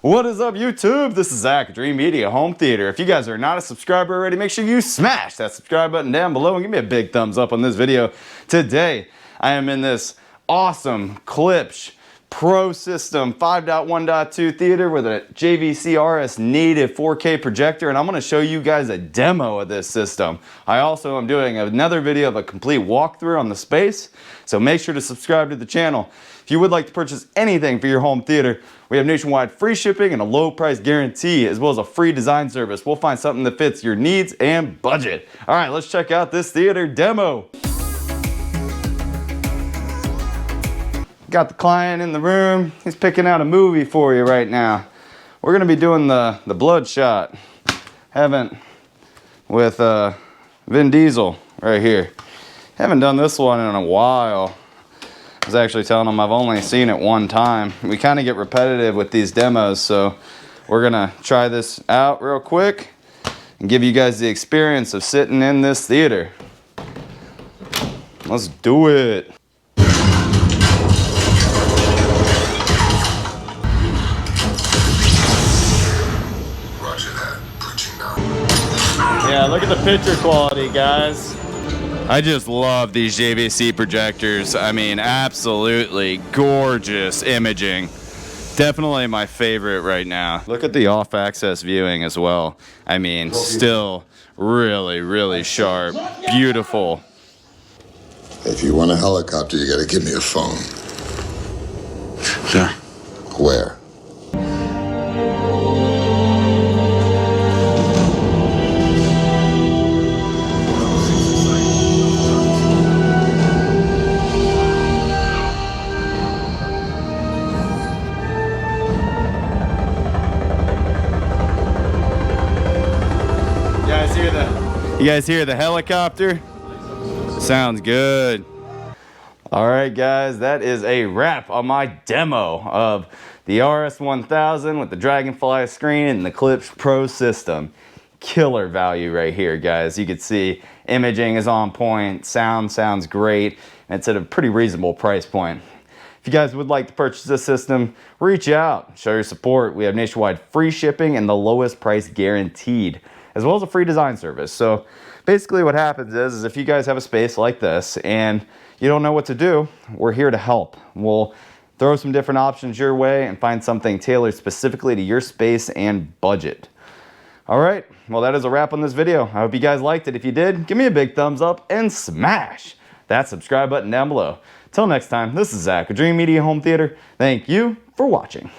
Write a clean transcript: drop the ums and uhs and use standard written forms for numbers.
What is up, YouTube? This is Zach, Dreamedia Home Theater. If you guys are not a subscriber already, make sure you smash that subscribe button down below and give me a big thumbs up on this video. Today, I am in this awesome Klipsch Pro System 5.1.2 theater with a JVC RS native 4K projector, and I'm going to show you guys a demo of this system. I also am doing another video of a complete walkthrough on the space, so make sure to subscribe to the channel. If you would like to purchase anything for your home theater, we have nationwide free shipping and a low price guarantee, as well as a free design service. We'll find something that fits your needs and budget. All right, let's check out this theater demo. Got the client in the room. He's picking out a movie for you right now. We're gonna be doing the Bloodshot. With Vin Diesel right here. Haven't done this one in a while. I was actually telling him I've only seen it one time. We kind of get repetitive with these demos, so we're gonna try this out real quick and give you guys the experience of sitting in this theater. Let's do it. Yeah, look at the picture quality, guys. I just love these JVC projectors. I mean, absolutely gorgeous imaging. Definitely my favorite right now. Look at the off-axis viewing as well. I mean, still really, really sharp. Beautiful. If you want a helicopter, you gotta give me a phone. Sure. Where? You guys hear the helicopter? Sounds good. All right, guys, that is a wrap on my demo of the RS1000 with the Dragonfly screen and the Klipsch Pro System. Killer value right here, guys. You can see imaging is on point, sound sounds great, and it's at a pretty reasonable price point. If you guys would like to purchase this system, reach out, show your support. We have nationwide free shipping and the lowest price guaranteed, as well as a free design service. So basically what happens is if you guys have a space like this and you don't know what to do, we're here to help. We'll throw some different options your way and find something tailored specifically to your space and budget. All right, well, that is a wrap on this video. I hope you guys liked it. If you did, give me a big thumbs up and smash that subscribe button down below. Till next time, this is Zach with Dreamedia Home Theater. Thank you for watching.